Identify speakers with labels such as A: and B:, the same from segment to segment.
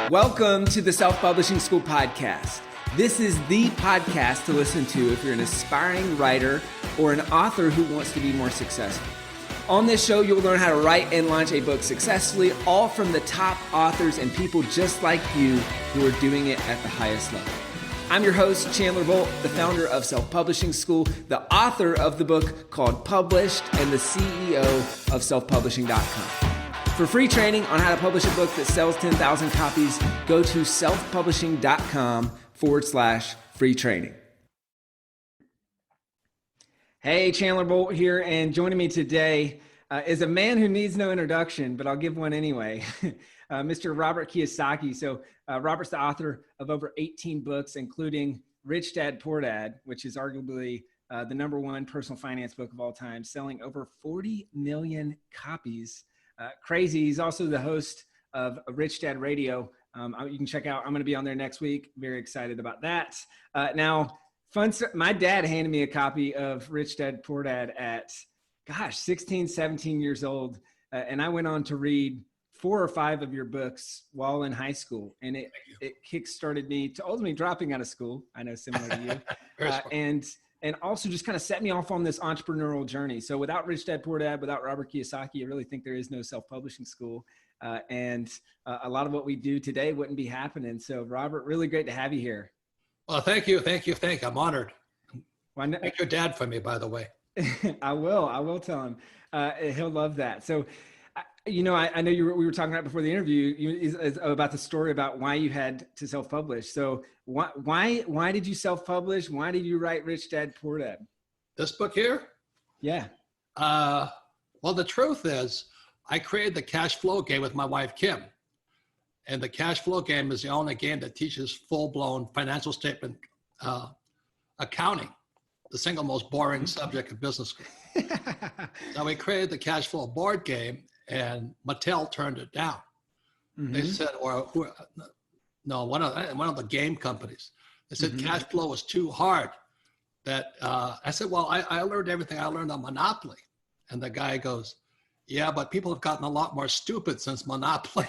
A: Welcome to the Self-Publishing School podcast. This is the podcast to listen to if you're an aspiring writer or an author who wants to be more successful. On this show, you'll learn how to write and launch a book successfully, all from the top authors and people just like you who are doing it at the highest level. I'm your host, Chandler Bolt, the founder of Self-Publishing School, the author of the book called Published, and the CEO of selfpublishing.com. For free training on how to publish a book that sells 10,000 copies, go to selfpublishing.com/free training. Hey, Chandler Bolt here, and joining me today is a man who needs no introduction, but I'll give one anyway, Mr. Robert Kiyosaki. So Robert's the author of over 18 books, including Rich Dad, Poor Dad, which is arguably the #1 personal finance book of all time, selling over 40 million copies. Crazy. He's also the host of Rich Dad Radio. You can check out, I'm going to be on there next week. Very excited about that. My dad handed me a copy of Rich Dad, Poor Dad at, 16, 17 years old. And I went on to read 4 or 5 of your books while in high school. And it kickstarted me to ultimately dropping out of school. I know, similar to you. And also just kind of set me off on this entrepreneurial journey. So without Rich Dad, Poor Dad, without Robert Kiyosaki, I really think there is no self-publishing school. And a lot of what we do today wouldn't be happening. So Robert, really great to have you here.
B: Well, thank you. I'm honored. Thank your dad for me, by the way.
A: I will tell him. He'll love that. So, I know we were talking right before the interview about the story about why you had to self-publish. So why did you self-publish? Why did you write Rich Dad, Poor Dad?
B: This book here?
A: Yeah.
B: Well, the truth is I created the CashFlow game with my wife, Kim. And the CashFlow game is the only game that teaches full-blown financial statement accounting, the single most boring subject of business school. So we created the CashFlow board game, and Mattel turned it down. Mm-hmm. They said, one of the game companies. They said CashFlow was too hard. I said, well, I learned everything I learned on Monopoly. And the guy goes, yeah, but people have gotten a lot more stupid since Monopoly.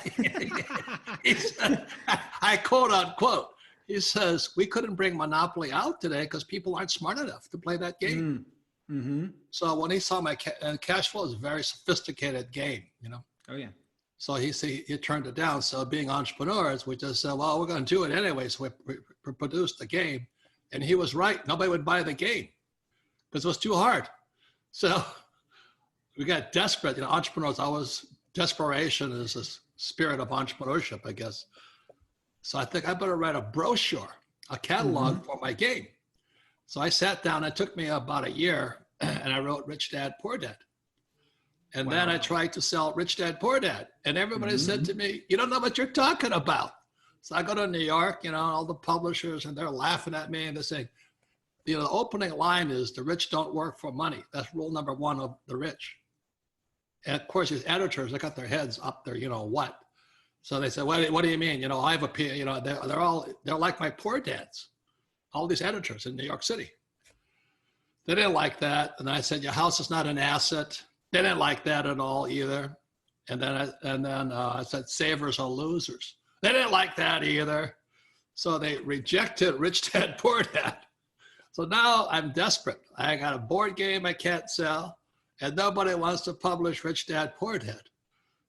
B: He said, I quote unquote, he says, we couldn't bring Monopoly out today because people aren't smart enough to play that game. Mm-hmm. So when he saw and CashFlow is a very sophisticated game, Oh yeah. So he turned it down. So being entrepreneurs, we just said, well, we're going to do it anyway. So we produced the game, and he was right. Nobody would buy the game because it was too hard. So we got desperate. Entrepreneurs always, desperation is a spirit of entrepreneurship, I guess. So I think I better write a brochure, a catalog for my game. So I sat down. It took me about a year, and I wrote Rich Dad, Poor Dad. And then I tried to sell Rich Dad, Poor Dad. And everybody said to me, you don't know what you're talking about. So I go to New York, all the publishers, and they're laughing at me, and they're saying, the opening line is, the rich don't work for money. That's rule number 1 of the rich. And of course, these editors, they got their heads up there, what? So they said, what do you mean? I have they're like my poor dads. All these editors in New York City. They didn't like that. And I said, your house is not an asset. They didn't like that at all either. And then I said, savers are losers. They didn't like that either. So they rejected Rich Dad, Poor Dad. So now I'm desperate. I got a board game I can't sell, and nobody wants to publish Rich Dad, Poor Dad.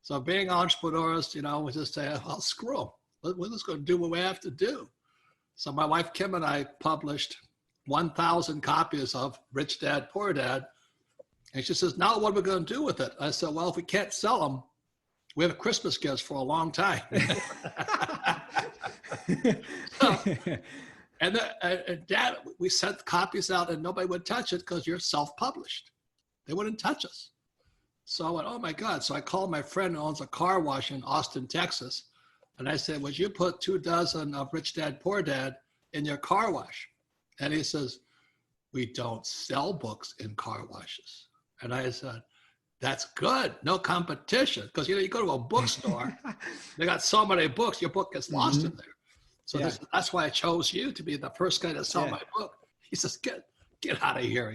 B: So being entrepreneurs, we just say, well, screw them. We're just going to do what we have to do. So my wife, Kim, and I published 1,000 copies of Rich Dad, Poor Dad. And she says, now what are we going to do with it? I said, well, if we can't sell them, we have Christmas gifts for a long time. Dad, we sent copies out and nobody would touch it because you're self-published. They wouldn't touch us. So I went, oh my God. So I called my friend who owns a car wash in Austin, Texas. And I said, would you put 2 dozen of Rich Dad, Poor Dad in your car wash? And he says, we don't sell books in car washes. And I said, that's good. No competition. Because, you go to a bookstore, they got so many books, your book gets lost in there. So that's why I chose you to be the first guy to sell my book. He says, get out of here,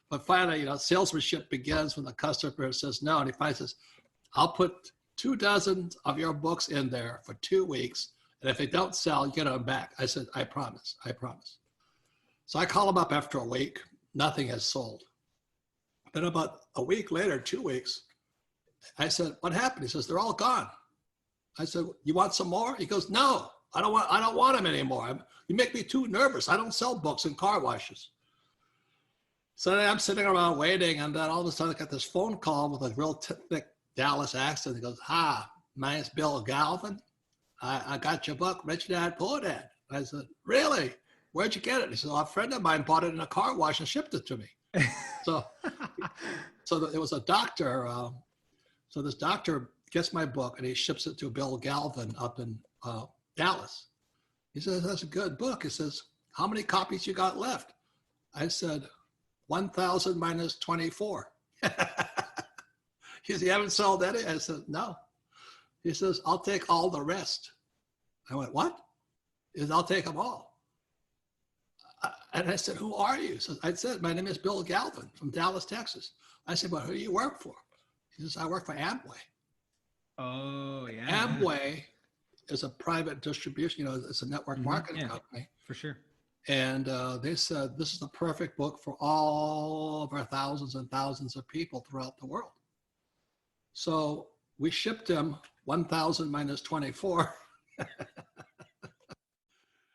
B: But finally, salesmanship begins when the customer says no. And he finally says, I'll put 2 dozen of your books in there for 2 weeks. And if they don't sell, you get them back. I said, I promise, I promise. So I call him up after a week. Nothing has sold. Then about a week later, 2 weeks, I said, what happened? He says, they're all gone. I said, you want some more? He goes, no, I don't want them anymore. You make me too nervous. I don't sell books in car washes. So then I'm sitting around waiting, and then all of a sudden I got this phone call with a real thick Dallas accent. He goes, hi, my name's Bill Galvin. I got your book, Rich Dad, Poor Dad. I said, really? Where'd you get it? He said, well, a friend of mine bought it in a car wash and shipped it to me. So it was a doctor. So this doctor gets my book and he ships it to Bill Galvin up in Dallas. He says, that's a good book. He says, how many copies you got left? I said, 1,000 minus 24. He says, you haven't sold any? I said, no. He says, I'll take all the rest. I went, what? He says, I'll take them all. And I said, who are you? So I said, my name is Bill Galvin from Dallas, Texas. I said, well, who do you work for? He says, I work for Amway.
A: Oh, yeah.
B: Amway is a private distribution, it's a network marketing company.
A: For sure.
B: And they said, this is the perfect book for all of our thousands and thousands of people throughout the world. So we shipped him 1,000 minus 24.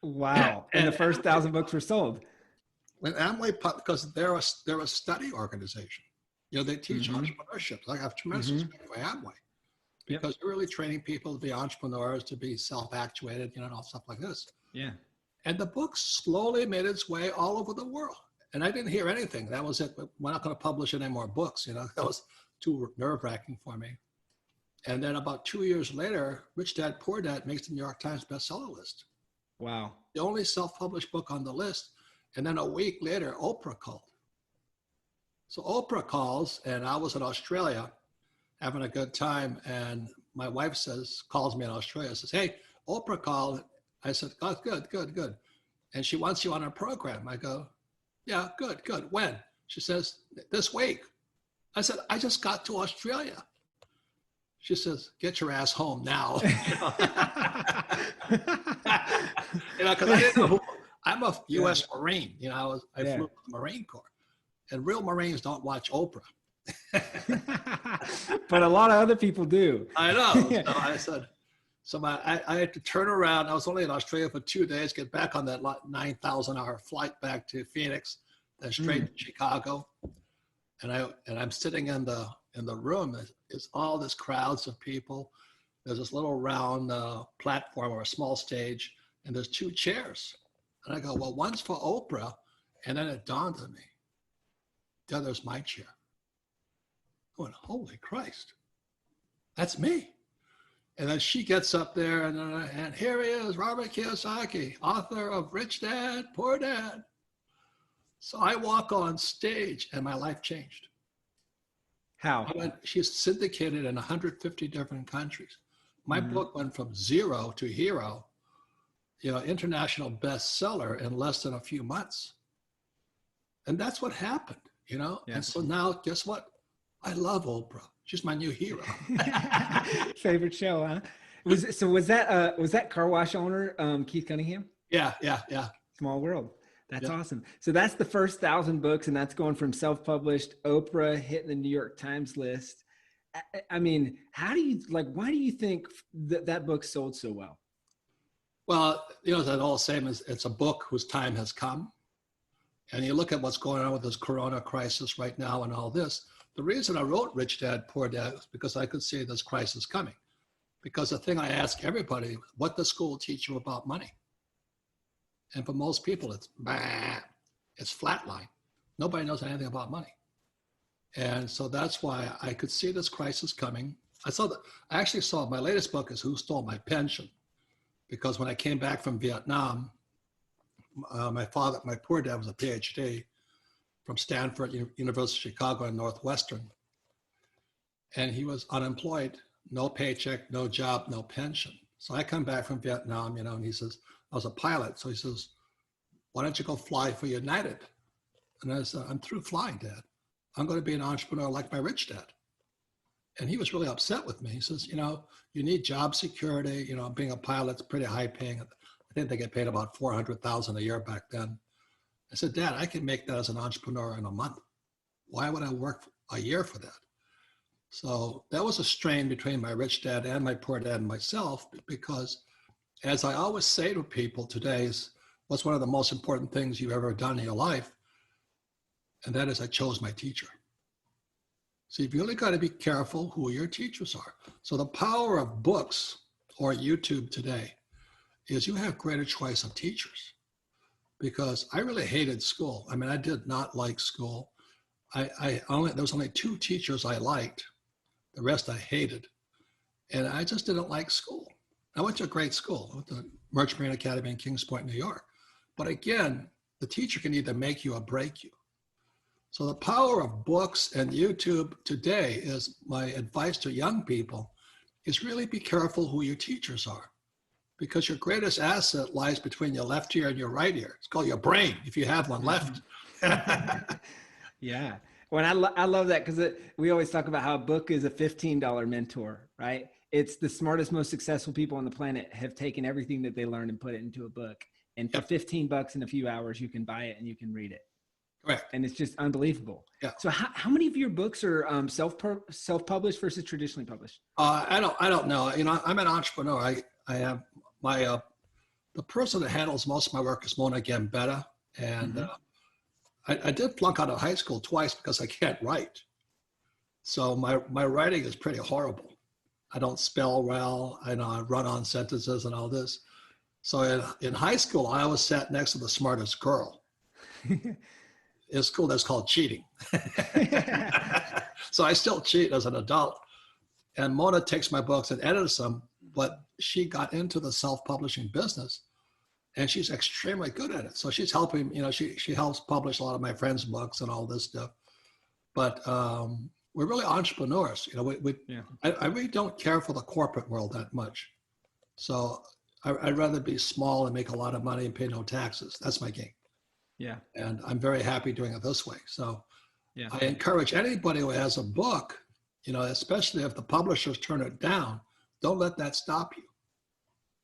A: Wow. And the first 1,000 books were sold.
B: When Amway, because they're a study organization. They teach entrepreneurship. I have tremendous respect for Amway because they're really training people to be entrepreneurs, to be self-actuated, and all stuff like this.
A: Yeah.
B: And the book slowly made its way all over the world. And I didn't hear anything. That was it. We're not going to publish any more books. That was too nerve-wracking for me. And then about 2 years later, Rich Dad, Poor Dad makes the New York Times bestseller list.
A: Wow.
B: The only self-published book on the list. And then a week later, Oprah called. So Oprah calls, and I was in Australia having a good time. And my wife calls me in Australia, says, hey, Oprah called. I said, oh, good. And she wants you on her program. I go, yeah, good. When? She says, this week. I said, I just got to Australia. She says, get your ass home now. Because I didn't know who, I'm a U.S. Marine. I flew with the Marine Corps. And real Marines don't watch Oprah.
A: But a lot of other people do.
B: I know. So I said, I had to turn around. I was only in Australia for 2 days, get back on that 9,000-hour flight back to Phoenix, then straight to Chicago. And I'm sitting in the room. It's all this crowds of people. There's this little round platform or a small stage, and there's 2 chairs. And I go, well, one's for Oprah. And then it dawned on me, the other's my chair. I went, holy Christ, that's me. And then she gets up there, and here he is, Robert Kiyosaki, author of Rich Dad, Poor Dad. So I walk on stage, and my life changed.
A: How?
B: She's syndicated in 150 different countries. My book went from 0 to hero, international bestseller in less than a few months. And that's what happened, Yeah. And so now, guess what? I love Oprah. She's my new hero.
A: Favorite show, huh? Was that car wash owner, Keith Cunningham?
B: Yeah.
A: Small world. That's awesome. So that's the first 1,000 books, and that's going from self-published, Oprah hitting the New York Times list. I mean, why do you think that book sold so well?
B: Well, that all same as it's a book whose time has come. And you look at what's going on with this Corona crisis right now and all this. The reason I wrote Rich Dad, Poor Dad was because I could see this crisis coming. Because the thing I ask everybody, what does school teach you about money? And for most people, it's flatline. Nobody knows anything about money. And so that's why I could see this crisis coming. I actually saw my latest book is Who Stole My Pension? Because when I came back from Vietnam, my poor dad was a PhD from Stanford, University of Chicago, and Northwestern. And he was unemployed, no paycheck, no job, no pension. So I come back from Vietnam, and he says, I was a pilot. So he says, why don't you go fly for United? And I said, I'm through flying, Dad. I'm going to be an entrepreneur like my rich dad. And he was really upset with me. He says, you need job security. Being a pilot's pretty high paying. I think they get paid about $400,000 a year back then. I said, Dad, I can make that as an entrepreneur in a month. Why would I work a year for that? So that was a strain between my rich dad and my poor dad and myself, because as I always say to people today, is what's one of the most important things you've ever done in your life? And that is I chose my teacher. So you've really got to be careful who your teachers are. So the power of books or YouTube today is you have greater choice of teachers, because I really hated school. I mean, I did not like school. There was only 2 teachers I liked. The rest I hated. And I just didn't like school. I went to a great school. I went to Merchant Marine Academy in Kings Point, New York. But again, the teacher can either make you or break you. So the power of books and YouTube today is my advice to young people is really be careful who your teachers are, because your greatest asset lies between your left ear and your right ear. It's called your brain, if you have one left.
A: Yeah. Well, I love that, because we always talk about how a book is a $15 mentor, right? It's the smartest, most successful people on the planet have taken everything that they learned and put it into a book. And for $15 in a few hours, you can buy it and you can read it.
B: Correct.
A: And it's just unbelievable.
B: Yeah.
A: So how many of your books are self-published versus traditionally published?
B: I don't know. I'm an entrepreneur. I have my, the person that handles most of my work is Mona Gambetta. And I did flunk out of high school twice because I can't write. So my writing is pretty horrible. I don't spell well. I run on sentences and all this. So in high school, I always sat next to the smartest girl. In school, that's called cheating. So I still cheat as an adult. And Mona takes my books and edits them, but she got into the self-publishing business. And she's extremely good at it. So she's helping, she helps publish a lot of my friends' books and all this stuff. But we're really entrepreneurs. I really don't care for the corporate world that much. So I'd rather be small and make a lot of money and pay no taxes. That's my game.
A: Yeah.
B: And I'm very happy doing it this way. So
A: yeah.
B: I encourage anybody who has a book, especially if the publishers turn it down, don't let that stop you.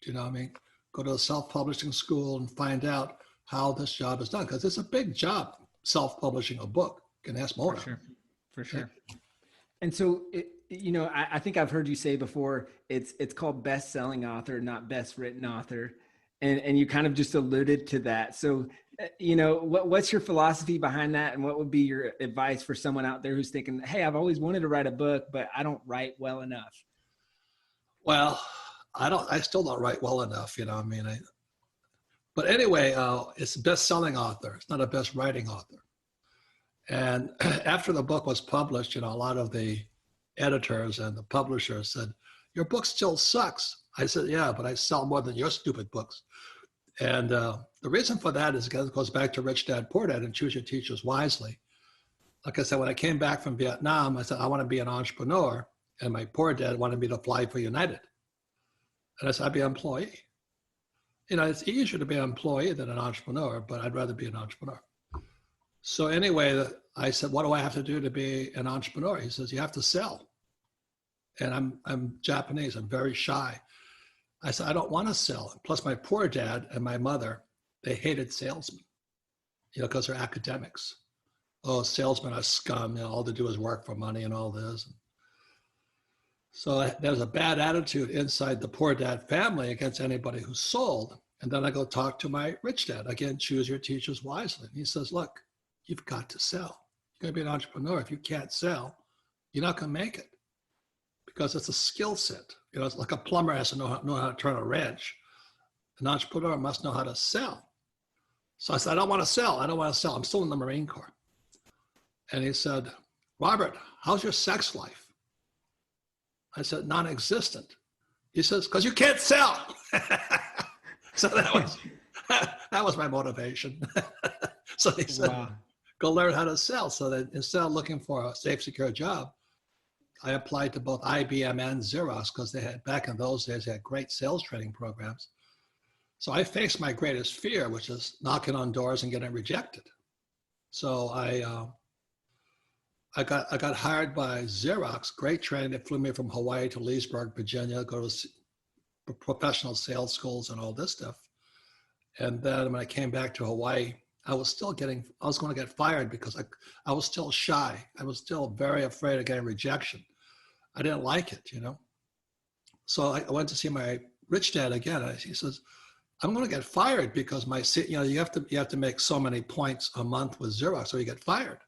B: Do you know what I mean? Go to a self-publishing school and find out how this job is done, because it's a big job, self-publishing a book. You can ask Mona.
A: For sure. And so, I think I've heard you say before, it's called best-selling author, not best written author. And you kind of just alluded to that. So, what's your philosophy behind that? And what would be your advice for someone out there who's thinking, hey, I've always wanted to write a book, but I don't write well enough?
B: Well, I still don't write well enough, but anyway, it's a best-selling author. It's not a best writing author. And after the book was published, a lot of the editors and the publishers said, your book still sucks. I said, yeah, but I sell more than your stupid books. And the reason for that is because it goes back to Rich Dad, Poor Dad and Choose Your Teachers Wisely. Like I said, when I came back from Vietnam, I said, I want to be an entrepreneur. And my poor dad wanted me to fly for United. And I said, I'd be an employee. It's easier to be an employee than an entrepreneur, but I'd rather be an entrepreneur. So anyway, I said, what do I have to do to be an entrepreneur? He says, you have to sell. And I'm Japanese, I'm very shy. I said, I don't want to sell. Plus my poor dad and my mother, they hated salesmen, because they're academics. Oh, salesmen are scum. All they do is work for money and all this. So there's a bad attitude inside the poor dad family against anybody who sold. And then I go talk to my rich dad. Again, choose your teachers wisely. He says, look, you've got to sell. You're going to be an entrepreneur. If you can't sell, you're not going to make it, because it's a skill set. It's like a plumber has to know how to turn a wrench. An entrepreneur must know how to sell. So I said, I don't want to sell. I don't want to sell. I'm still in the Marine Corps. And he said, Robert, how's your sex life? I said, non-existent. He says, because you can't sell. So that was my motivation. So he said, wow, go learn how to sell. So that instead of looking for a safe, secure job, I applied to both IBM and Xerox, because they had, back in those days, they had great sales training programs. So I faced my greatest fear, which is knocking on doors and getting rejected. So I I got hired by Xerox, great training. They flew me from Hawaii to Leesburg, Virginia, go to professional sales schools and all this stuff. And then when I came back to Hawaii, I was going to get fired because I was still shy. I was still very afraid of getting rejection. I didn't like it, you know? So I went to see my rich dad again. And he says, I'm going to get fired because you have to make so many points a month with Xerox, so you get fired.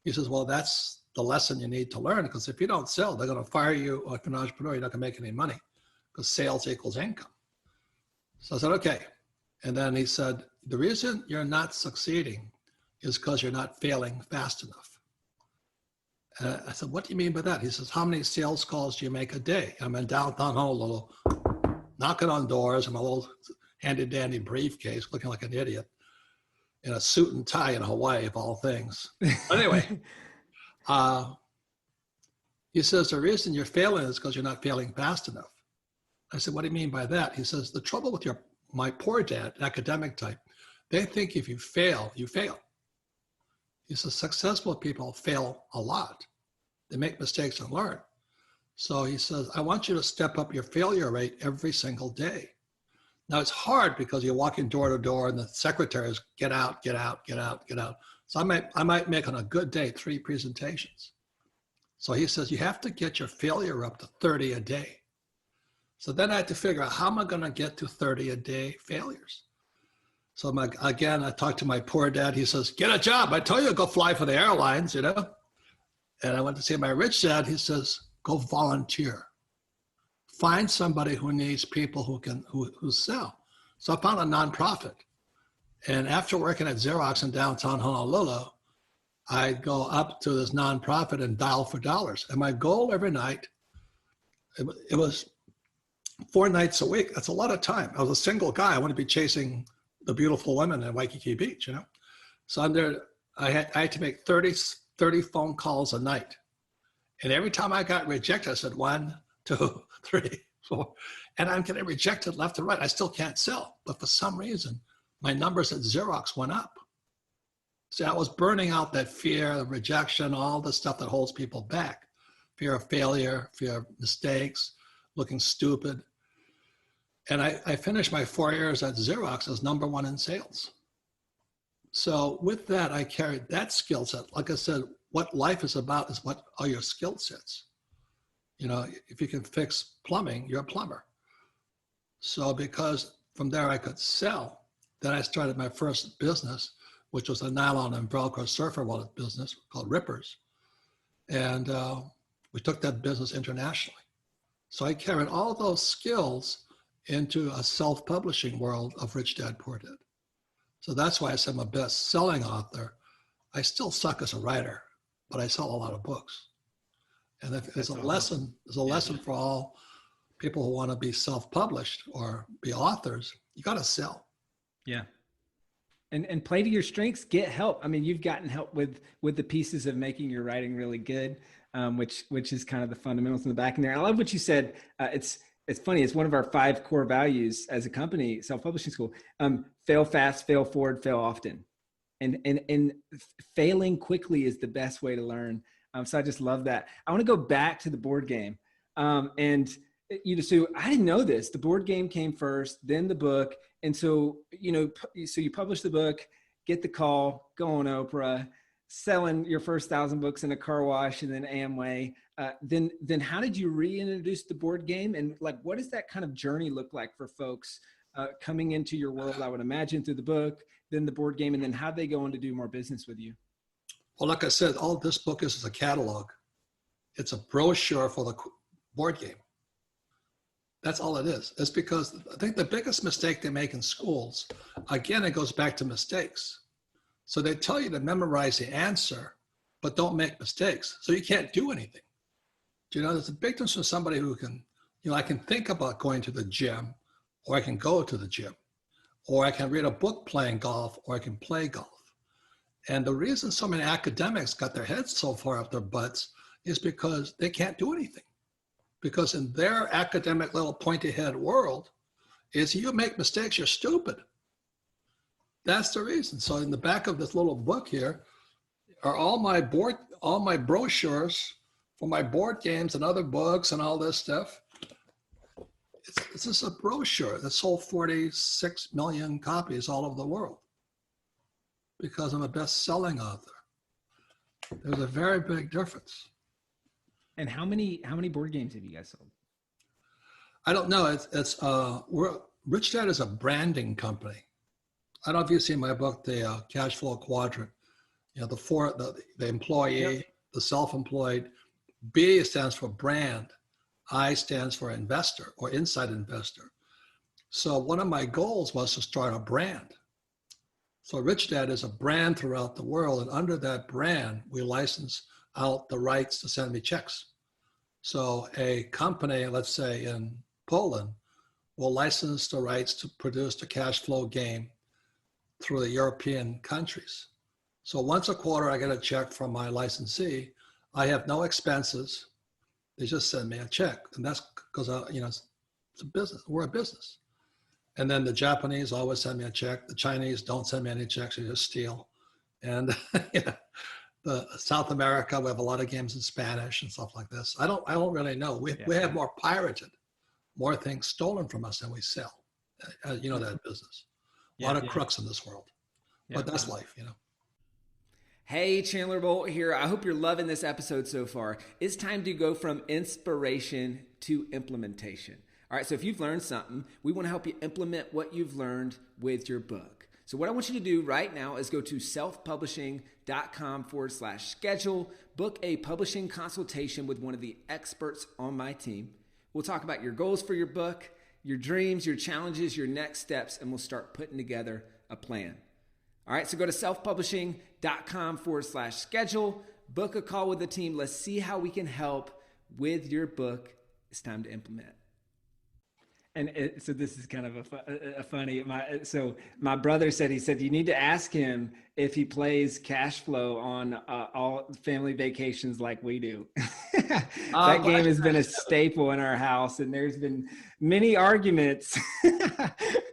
B: He says, well, that's the lesson you need to learn, because if you don't sell, they're going to fire you. Or if you're an entrepreneur, you're not going to make any money, because sales equals income. So I said, okay. And then he said, the reason you're not succeeding is because you're not failing fast enough. I said, what do you mean by that? He says, how many sales calls do you make a day? I'm in downtown Honolulu, knocking on doors in my little handy dandy briefcase, looking like an idiot, in a suit and tie in Hawaii, of all things. Anyway, he says, the reason you're failing is because you're not failing fast enough. I said, what do you mean by that? He says, the trouble with my poor dad, academic type, they think if you fail, you fail. He says, successful people fail a lot. They make mistakes and learn. So he says, I want you to step up your failure rate every single day. Now it's hard because you're walking door to door and the secretaries get out, get out, get out, get out. So I might make on a good day 3 presentations. So he says, you have to get your failure up to 30 a day. So then I had to figure out, how am I going to get to 30 a day failures? So again, I talked to my poor dad. He says, get a job. I told you to go fly for the airlines, you know? And I went to see my rich dad. He says, go volunteer. Find somebody who needs people who sell. So I found a nonprofit. And after working at Xerox in downtown Honolulu, I'd go up to this nonprofit and dial for dollars. And my goal every night, it was 4 nights a week. That's a lot of time. I was a single guy. I wanted to be chasing the beautiful women in Waikiki Beach, you know? So I had to make 30 phone calls a night. And every time I got rejected, I said 1, 2, 3, 4. And I'm getting rejected left and right. I still can't sell. But for some reason, my numbers at Xerox went up. See, I was burning out that fear of rejection, all the stuff that holds people back. Fear of failure, fear of mistakes, looking stupid. And I finished my 4 years at Xerox as #1 in sales. So with that, I carried that skill set. Like I said, what life is about is what are your skill sets. You know, if you can fix plumbing, you're a plumber. So because from there I could sell, then I started my first business, which was a nylon and Velcro surfer wallet business called Rippers. And we took that business internationally. So I carried all those skills into a self-publishing world of Rich Dad, Poor Dad. So that's why I said I'm a best-selling author. I still suck as a writer, but I sell a lot of books. And there's a lesson for all people who want to be self-published or be authors. You got to sell.
A: Yeah. And play to your strengths, get help. I mean, you've gotten help with the pieces of making your writing really good, which is kind of the fundamentals in the back in there. I love what you said. It's funny. It's one of our 5 core values as a company, self-publishing school. Fail fast, fail forward, fail often. And failing quickly is the best way to learn. So I just love that. I want to go back to the board game. And so I didn't know this. The board game came first, then the book. And so, so you publish the book, get the call, go on Oprah, selling your first 1,000 books in a car wash and then Amway. Then how did you reintroduce the board game? And like, what does that kind of journey look like for folks coming into your world? I would imagine through the book, then the board game, and then how'd they go on to do more business with you?
B: Well, like I said, all this book is a catalog. It's a brochure for the board game. That's all it is. It's because I think the biggest mistake they make in schools, again, it goes back to mistakes. So they tell you to memorize the answer, but don't make mistakes. So you can't do anything. Do you know, there's a big difference from somebody who can, I can think about going to the gym, or I can go to the gym, or I can read a book playing golf, or I can play golf. And the reason so many academics got their heads so far up their butts is because they can't do anything. Because in their academic little pointy head world, is you make mistakes, you're stupid. That's the reason. So in the back of this little book here are all all my brochures for my board games and other books and all this stuff. It's just a brochure that sold 46 million copies all over the world because I'm a best-selling author. There's a very big difference.
A: And how many board games have you guys sold?
B: I don't know. Rich Dad is a branding company. I don't know if you've seen my book, the CashFlow Quadrant. You know, the employee, yep. The self-employed. B stands for brand. I stands for investor or inside investor. So one of my goals was to start a brand. So Rich Dad is a brand throughout the world, and under that brand, we license out the rights to send me checks. So a company, let's say in Poland, will license the rights to produce the cash flow game through the European countries. So once a quarter, I get a check from my licensee. I have no expenses. They just send me a check. And that's because, it's a business. We're a business. And then the Japanese always send me a check. The Chinese don't send me any checks. They just steal. And the South America, we have a lot of games in Spanish and stuff like this. I don't really know. We have more pirated, more things stolen from us than we sell. You know that business. A lot of crooks in this world. But that's life,
A: Hey, Chandler Bolt here. I hope you're loving this episode so far. It's time to go from inspiration to implementation. All right, so if you've learned something, we want to help you implement what you've learned with your book. So what I want you to do right now is go to selfpublishing.com/schedule, book a publishing consultation with one of the experts on my team. We'll talk about your goals for your book, your dreams, your challenges, your next steps, and we'll start putting together a plan. All right, so go to selfpublishing.com/schedule, book a call with the team. Let's see how we can help with your book. It's time to implement. And so this is kind of a funny, so my brother said, you need to ask him if he plays CashFlow on all family vacations like we do. That game has been a staple in our house, and there's been many arguments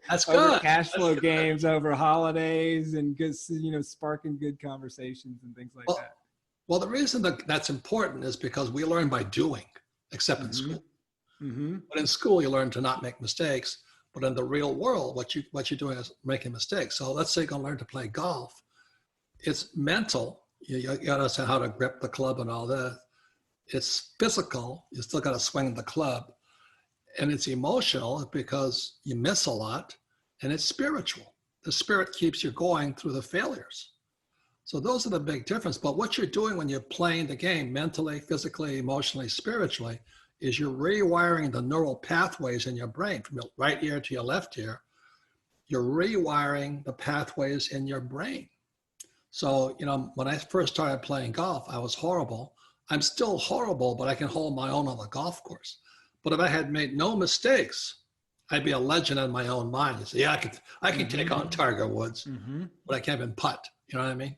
B: That's
A: over
B: good.
A: CashFlow games over holidays and good, sparking good conversations and things like that.
B: Well, the reason that's important is because we learn by doing, except in school.
A: Mm-hmm.
B: But in school, you learn to not make mistakes. But in the real world, what you're doing is making mistakes. So let's say you're going to learn to play golf. It's mental. You got to understand how to grip the club and all that. It's physical. You still got to swing the club. And it's emotional because you miss a lot. And it's spiritual. The spirit keeps you going through the failures. So those are the big difference. But what you're doing when you're playing the game mentally, physically, emotionally, spiritually, is you're rewiring the neural pathways in your brain from your right ear to your left ear. You're rewiring the pathways in your brain. So, when I first started playing golf, I was horrible. I'm still horrible, but I can hold my own on the golf course. But if I had made no mistakes, I'd be a legend in my own mind. You say, I can take on Tiger Woods, but I can't even putt. You know what I mean?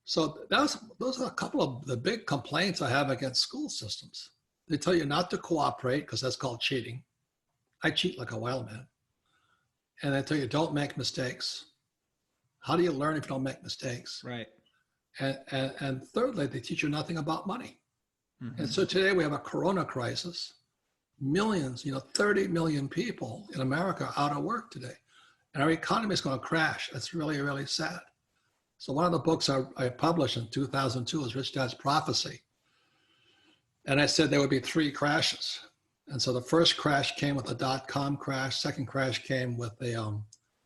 B: So those are a couple of the big complaints I have against school systems. They tell you not to cooperate because that's called cheating. I cheat like a wild man. And they tell you don't make mistakes. How do you learn if you don't make mistakes?
A: Right.
B: And thirdly, they teach you nothing about money. And so today we have a corona crisis. Millions, 30 million people in America are out of work today. And our economy is going to crash. That's really, really sad. So one of the books I published in 2002 is Rich Dad's Prophecy. And I said there would be 3 crashes. And so the first crash came with a dot-com crash. Second crash came with a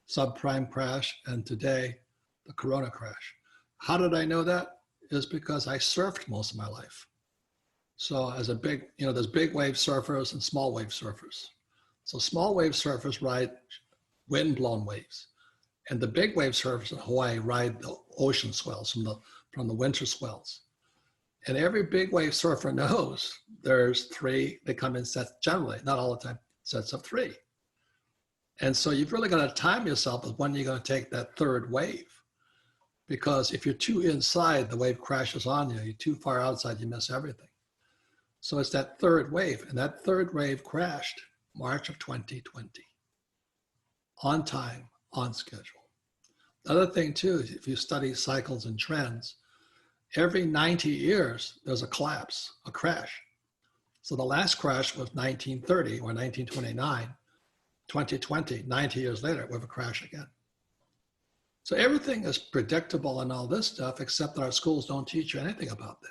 B: subprime crash. And today, the corona crash. How did I know that? Is because I surfed most of my life. So as there's big wave surfers and small wave surfers. So small wave surfers ride wind-blown waves. And the big wave surfers in Hawaii ride the ocean swells from the winter swells. And every big wave surfer knows there's 3, they come in sets, generally, not all the time, sets of 3. And so you've really got to time yourself with when you're going to take that third wave. Because if you're too inside, the wave crashes on you. You're too far outside, you miss everything. So it's that third wave. And that third wave crashed March of 2020. On time, on schedule. The other thing too, is if you study cycles and trends, every 90 years, there's a collapse, a crash. So the last crash was 1930 or 1929, 2020, 90 years later, we have a crash again. So everything is predictable and all this stuff, except that our schools don't teach you anything about that.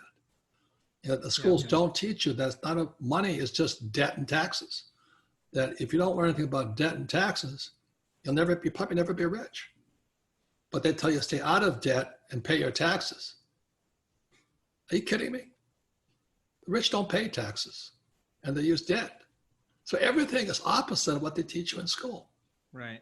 B: You know, the schools don't teach you that it's not a, money is just debt and taxes. That if you don't learn anything about debt and taxes, you'll probably never be rich. But they tell you stay out of debt and pay your taxes. Are you kidding me? The rich don't pay taxes and they use debt. So everything is opposite of what they teach you in school.
A: Right.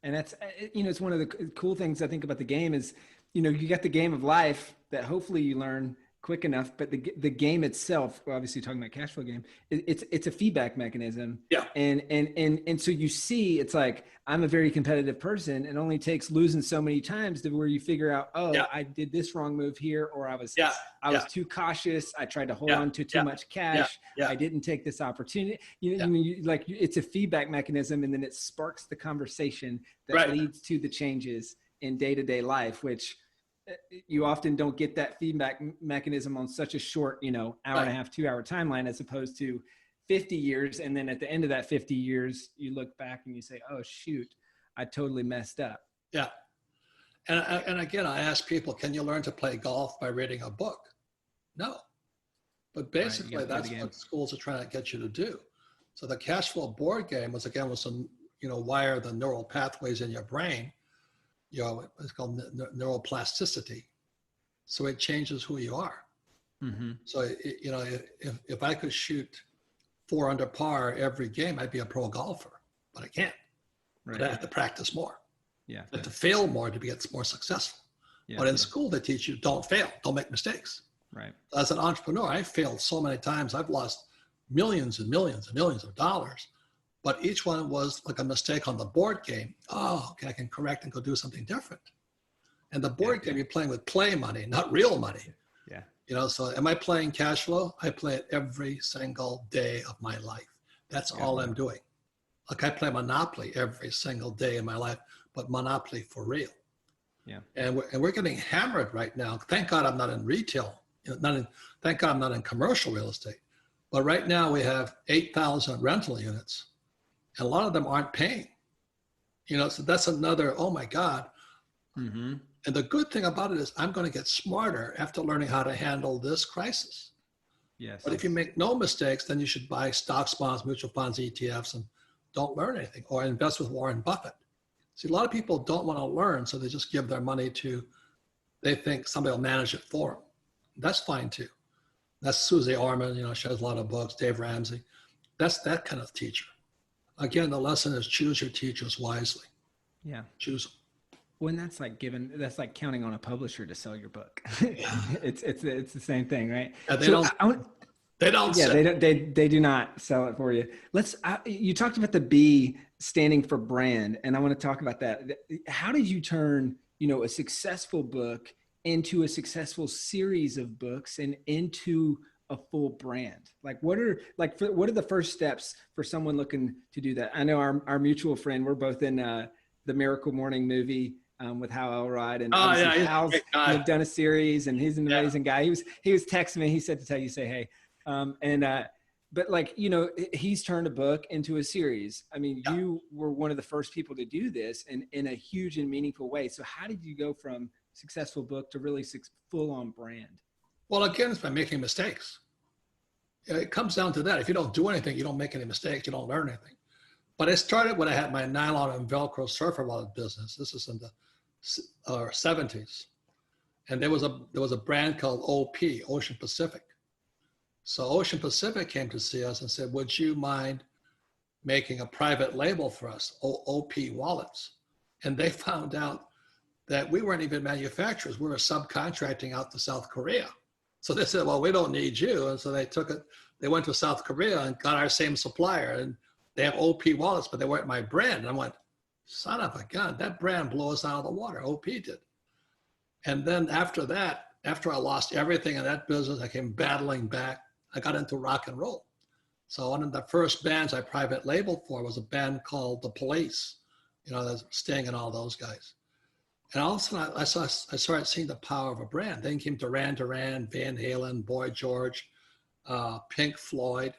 A: And that's, you know, it's one of the cool things I think about the game is, you know, you got the game of life that hopefully you learn quick enough, but the game itself, we're obviously talking about cash flow game, it's a feedback mechanism.
B: Yeah.
A: And so you see, it's like, I'm a very competitive person. It only takes losing so many times to where you figure out, oh, I did this wrong move here, or I was too cautious. I tried to hold on to too much cash. I didn't take this opportunity. You know, it's a feedback mechanism, and then it sparks the conversation that leads to the changes in day-to-day life, which you often don't get that feedback mechanism on such a short, you know, hour and a half, 2 hour timeline, as opposed to 50 years. And then at the end of that 50 years, you look back and you say, oh shoot, I totally messed up.
B: Yeah. And again, I ask people, can you learn to play golf by reading a book? No. But basically that's what schools are trying to get you to do. So the cash flow board game was, again, was some, you know, wire the neural pathways in your brain. You know, it's called neuroplasticity. So it changes who you are. Mm-hmm. So, you know, if I could shoot 4 under par every game, I'd be a pro golfer, but I can't. But I have to practice more. I have to fail more to get more successful. But in school, they teach you don't fail, don't make mistakes. Right. As an entrepreneur, I failed so many times. I've lost millions and millions and millions of dollars. But each one was like a mistake on the board game. Oh, okay, I can correct and go do something different. And the board game, you're playing with play money, not real money. Yeah. You know, so am I playing cash flow? I play it every single day of my life. That's all I'm doing. Like I play Monopoly every single day of my life, but Monopoly for real. Yeah. And we're getting hammered right now. Thank God I'm not in retail. You know, thank God I'm not in commercial real estate. But right now we have 8,000 rental units. And a lot of them aren't paying, you know, so that's another, oh my God. Mm-hmm. And the good thing about it is I'm going to get smarter after learning how to handle this crisis. Yes. But if you make no mistakes, then you should buy stocks, bonds, mutual funds, ETFs, and don't learn anything, or invest with Warren Buffett. See, a lot of people don't want to learn, so they just give their money to, they think somebody will manage it for them. That's fine too. That's Susie Orman, you know, she has a lot of books, Dave Ramsey. That's that kind of teacher. Again, the lesson is choose your teachers wisely. Yeah. Choose them.
A: When that's like counting on a publisher to sell your book. it's the same thing, right?
B: Yeah, they
A: do not sell it for you. You talked about the B standing for brand, and I want to talk about that. How did you turn, you know, a successful book into a successful series of books and into a full brand? Like what are the first steps for someone looking to do that? I know our mutual friend, we're both in the Miracle Morning movie with Hal Elrod, and Hal's done a series, and he's an amazing guy. He was texting me. He said to tell you, say, hey, but like, you know, he's turned a book into a series. I mean, you were one of the first people to do this in a huge and meaningful way. So how did you go from successful book to really full on brand?
B: Well, again, it's by making mistakes. It comes down to that. If you don't do anything, you don't make any mistakes, you don't learn anything. But I started when I had my nylon and Velcro surfer wallet business. This is in the 70s. And there was a brand called OP, Ocean Pacific. So Ocean Pacific came to see us and said, would you mind making a private label for us, OP wallets? And they found out that we weren't even manufacturers. We were subcontracting out to South Korea. So they said, well, we don't need you. And so they went to South Korea and got our same supplier. And they have OP wallets, but they weren't my brand. And I went, son of a gun, that brand blew us out of the water. OP did. And then after that, after I lost everything in that business, I came battling back. I got into rock and roll. So one of the first bands I private labeled for was a band called The Police. You know, that's Sting and all those guys. And all of a sudden, I started seeing the power of a brand. Then came Duran Duran, Van Halen, Boy George, Pink Floyd,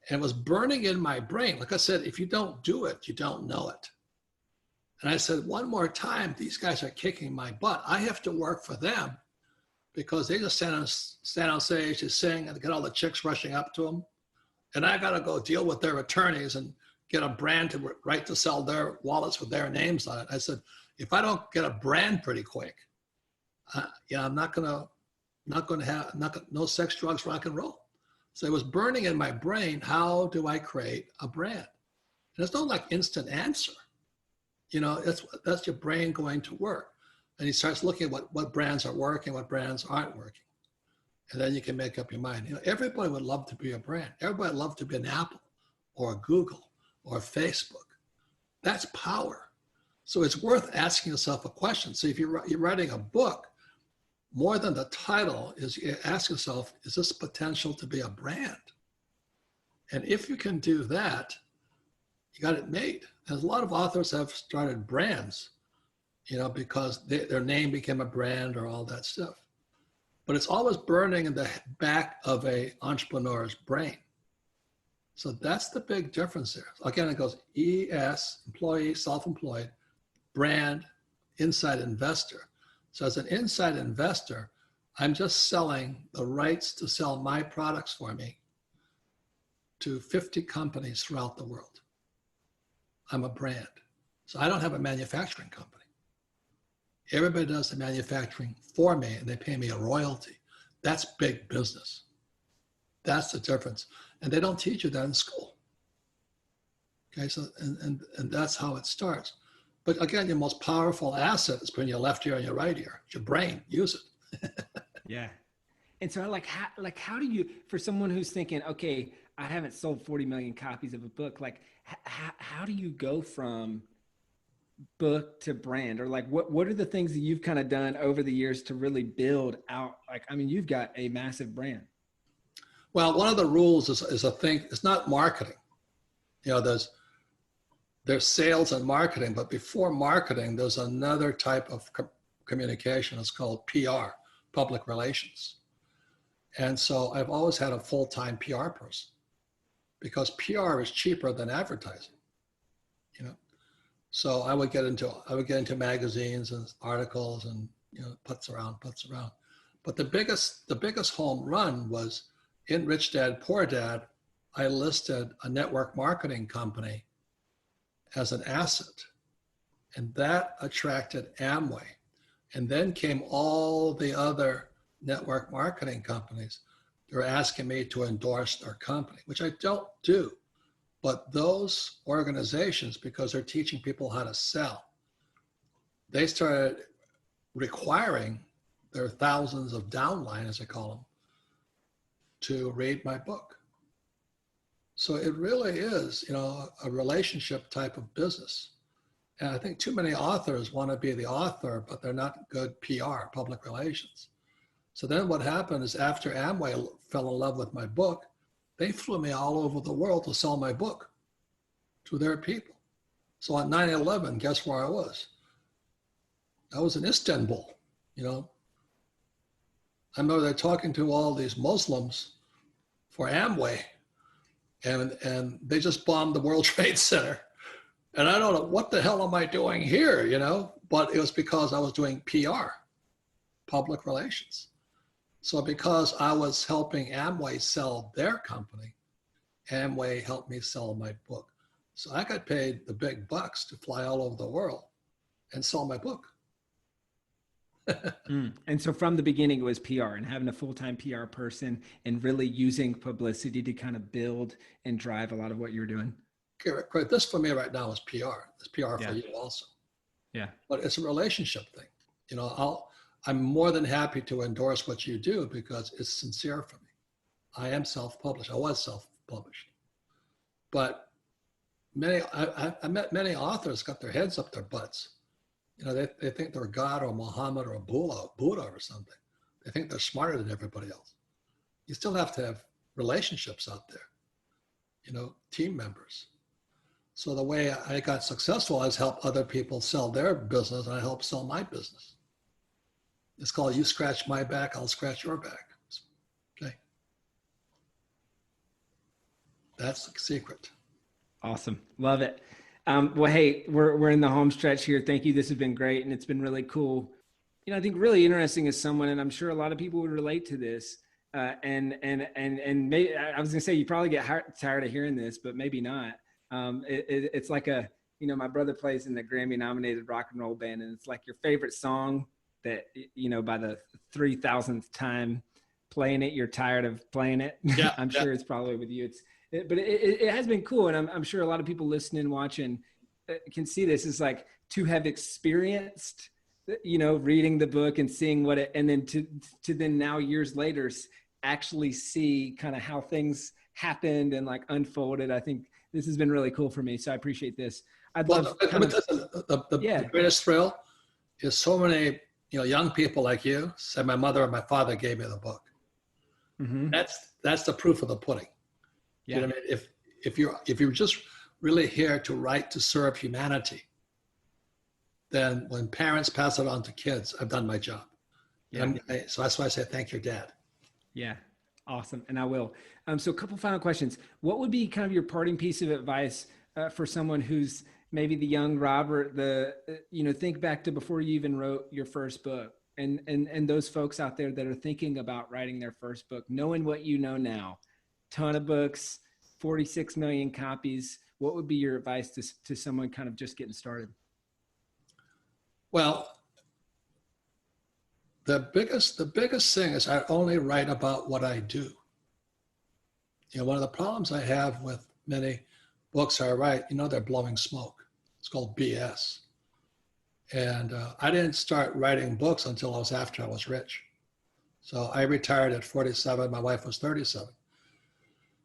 B: and it was burning in my brain. Like I said, if you don't do it, you don't know it. And I said, one more time, these guys are kicking my butt. I have to work for them because they just stand on stage, just sing, and get all the chicks rushing up to them. And I got to go deal with their attorneys and get a brand to right to sell their wallets with their names on it. I said, if I don't get a brand pretty quick, I'm not gonna have no sex, drugs, rock and roll. So it was burning in my brain. How do I create a brand? And there's no like instant answer. That's your brain going to work. And he starts looking at what brands are working, what brands aren't working. And then you can make up your mind. Everybody would love to be a brand. Everybody would love to be an Apple or a Google or a Facebook. That's power. So it's worth asking yourself a question. So if you're writing a book, more than the title is you ask yourself, is this potential to be a brand? And if you can do that, you got it made. And a lot of authors have started brands, because their name became a brand or all that stuff. But it's always burning in the back of an entrepreneur's brain. So that's the big difference there. Again, it goes ES, employee, self-employed, brand, inside investor. So as an inside investor, I'm just selling the rights to sell my products for me to 50 companies throughout the world. I'm a brand. So I don't have a manufacturing company. Everybody does the manufacturing for me and they pay me a royalty. That's big business. That's the difference. And they don't teach you that in school. Okay, so and that's how it starts. But again, your most powerful asset is between your left ear and your right ear. It's your brain. Use it.
A: Yeah. And so how do you, for someone who's thinking, okay, I haven't sold 40 million copies of a book, like how do you go from book to brand? Or like what are the things that you've kind of done over the years to really build out? Like, I mean, you've got a massive brand.
B: Well, one of the rules is a thing, it's not marketing. There's sales and marketing, but before marketing, there's another type of communication. It's called PR, public relations. And so I've always had a full-time PR person because PR is cheaper than advertising, So I would get into magazines and articles and, putts around. But the biggest home run was in Rich Dad, Poor Dad. I listed a network marketing company as an asset, and that attracted Amway. And then came all the other network marketing companies. They're asking me to endorse their company, which I don't do. But those organizations, because they're teaching people how to sell, they started requiring their thousands of downline, as I call them, to read my book. So it really is, a relationship type of business. And I think too many authors want to be the author, but they're not good PR, public relations. So then what happened is after Amway fell in love with my book, they flew me all over the world to sell my book to their people. So on 9/11, guess where I was? I was in Istanbul, I remember they're talking to all these Muslims for Amway, and they just bombed the World Trade Center. And I don't know, what the hell am I doing here, But it was because I was doing PR, public relations. So because I was helping Amway sell their company, Amway helped me sell my book. So I got paid the big bucks to fly all over the world and sell my book.
A: And so from the beginning, it was PR and having a full-time PR person and really using publicity to kind of build and drive a lot of what you're doing.
B: Okay, this for me right now is PR. It's PR for you also.
A: Yeah.
B: But it's a relationship thing. I'm more than happy to endorse what you do because it's sincere for me. I am self-published. I was self-published. But I met many authors got their heads up their butts. They think they're God or Muhammad or Buddha or something. They think they're smarter than everybody else. You still have to have relationships out there, team members. So the way I got successful is help other people sell their business, and I help sell my business. It's called "You Scratch My Back, I'll Scratch Your Back." Okay, that's the secret.
A: Awesome. Love it. Well, hey, we're in the home stretch here. Thank you. This has been great. And it's been really cool. I think really interesting as someone, and I'm sure a lot of people would relate to this. And maybe I was gonna say, you probably get tired of hearing this, but maybe not. It's like my brother plays in the Grammy nominated rock and roll band, and it's like your favorite song that, by the 3,000th time playing it, you're tired of playing it.
B: Yeah,
A: I'm sure it's probably with you. But it has been cool. And I'm sure a lot of people listening, watching can see this. It's like to have experienced, reading the book and seeing what it, and then to then now years later, actually see kind of how things happened and like unfolded. I think this has been really cool for me. So I appreciate this.
B: The greatest thrill is so many, young people like you said, my mother and my father gave me the book. Mm-hmm. That's the proof of the pudding. Yeah. You know what I mean? If you're just really here to write to serve humanity, then when parents pass it on to kids, I've done my job. Yeah. So that's why I say thank your dad.
A: Yeah, awesome, and I will. So a couple final questions. What would be kind of your parting piece of advice for someone who's maybe the young Robert? Think back to before you even wrote your first book, and those folks out there that are thinking about writing their first book, knowing what you know now. Ton of books, 46 million copies. What would be your advice to someone kind of just getting started?
B: Well, the biggest thing is I only write about what I do. One of the problems I have with many books I write, they're blowing smoke. It's called BS. And I didn't start writing books until after I was rich. So I retired at 47. My wife was 37.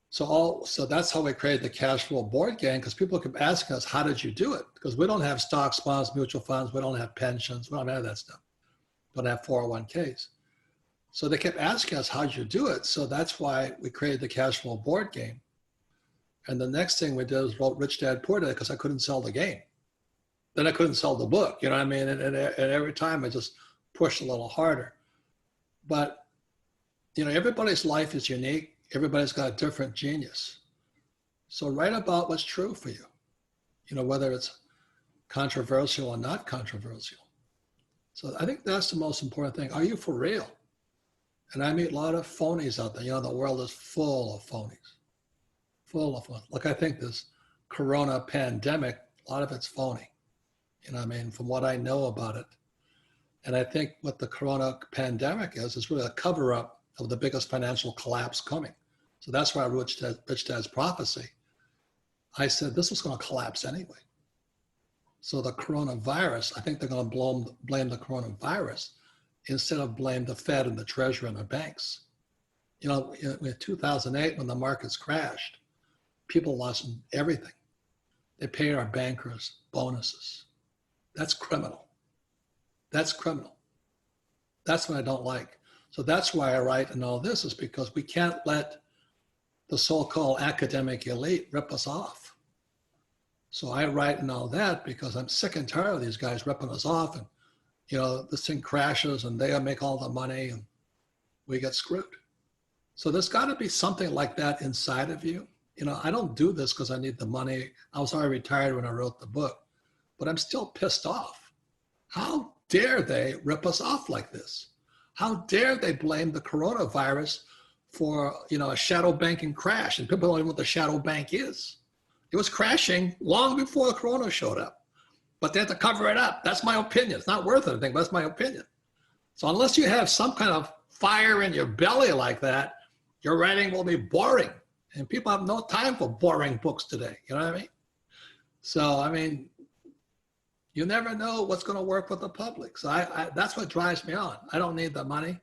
B: So that's how we created the CashFlow board game, because people keep asking us, how did you do it? Because we don't have stocks, bonds, mutual funds. We don't have pensions. We don't have any of that stuff. We don't have 401ks. So they kept asking us, how'd you do it? So that's why we created the CashFlow board game. And the next thing we did was wrote Rich Dad, Poor Dad, because I couldn't sell the game. Then I couldn't sell the book, you know what I mean? And every time I just pushed a little harder. But, everybody's life is unique. Everybody's got a different genius. So write about what's true for you, whether it's controversial or not controversial. So I think that's the most important thing. Are you for real? And I meet a lot of phonies out there. The world is full of phonies, full of phonies. Look, I think this corona pandemic, a lot of it's phony. From what I know about it. And I think what the corona pandemic is really a cover up of the biggest financial collapse coming. So that's why I wrote Rich Dad's Prophecy. I said, this was going to collapse anyway. So the coronavirus, I think they're going to blame the coronavirus instead of blame the Fed and the Treasury and the banks. In 2008, when the markets crashed, people lost everything. They paid our bankers bonuses. That's criminal. That's criminal. That's what I don't like. So that's why I write in all this, is because we can't let the so-called academic elite rip us off. So I write in all that because I'm sick and tired of these guys ripping us off, and this thing crashes and they make all the money and we get screwed. So there's got to be something like that inside of you. I don't do this because I need the money. I was already retired when I wrote the book, but I'm still pissed off. How dare they rip us off like this? How dare they blame the coronavirus for, a shadow banking crash? And people don't even know what the shadow bank is. It was crashing long before the corona showed up, but they had to cover it up. That's my opinion. It's not worth anything, but that's my opinion. So unless you have some kind of fire in your belly like that, your writing will be boring. And people have no time for boring books today. You know what I mean? So, you never know what's going to work with the public. So that's what drives me on. I don't need the money,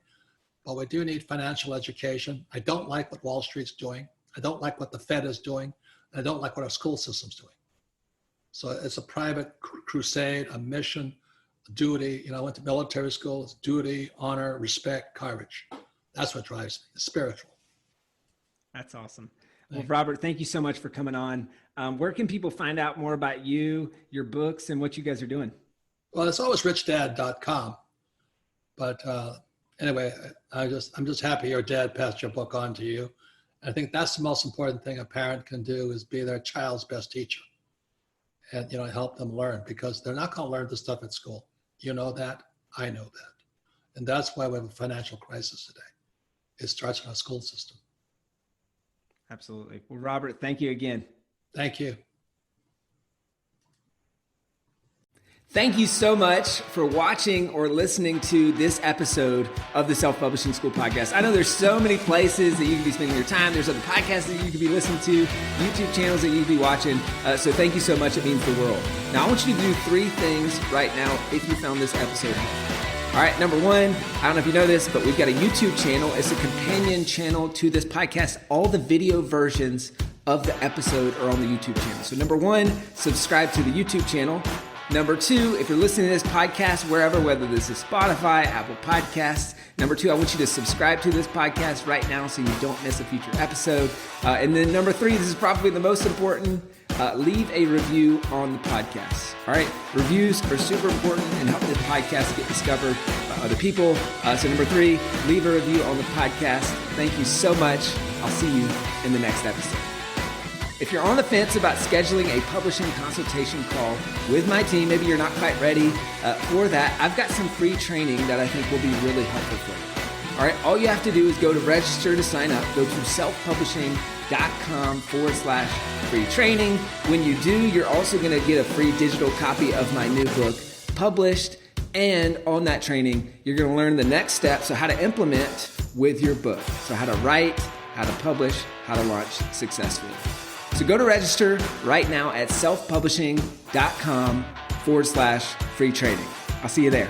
B: but we do need financial education. I don't like what Wall Street's doing. I don't like what the Fed is doing. And I don't like what our school system's doing. So it's a private crusade, a mission, a duty. I went to military school. It's duty, honor, respect, courage. That's what drives me. It's spiritual.
A: That's awesome. Well, Robert, thank you so much for coming on. Where can people find out more about you, your books, and what you guys are doing?
B: Well, it's always richdad.com. But anyway, I'm just happy your dad passed your book on to you. I think that's the most important thing a parent can do is be their child's best teacher and, help them learn, because they're not going to learn this stuff at school. You know that. I know that. And that's why we have a financial crisis today. It starts in our school system.
A: Absolutely. Well, Robert, thank you again.
B: Thank you.
A: Thank you so much for watching or listening to this episode of the Self-Publishing School podcast. I know there's so many places that you can be spending your time. There's other podcasts that you can be listening to, YouTube channels that you can be watching. So thank you so much. It means the world. Now, I want you to do 3 things right now if you found this episode helpful. All right, number 1, I don't know if you know this, but we've got a YouTube channel. It's a companion channel to this podcast. All the video versions of the episode are on the YouTube channel. So number 1, subscribe to the YouTube channel. Number 2, if you're listening to this podcast wherever, whether this is Spotify, Apple Podcasts, number 2, I want you to subscribe to this podcast right now so you don't miss a future episode. And then number 3, this is probably the most important, leave a review on the podcast. All right, reviews are super important and help the podcast get discovered by other people. So number 3, leave a review on the podcast. Thank you so much. I'll see you in the next episode. If you're on the fence about scheduling a publishing consultation call with my team, maybe you're not quite ready for that, I've got some free training that I think will be really helpful for you. All right, all you have to do is go to register to sign up. Go to selfpublishing.com/free training. When you do, you're also going to get a free digital copy of my new book, Published. And on that training, you're going to learn the next steps, so how to implement with your book. So how to write, how to publish, how to launch successfully. So go to register right now at selfpublishing.com/free training. I'll see you there.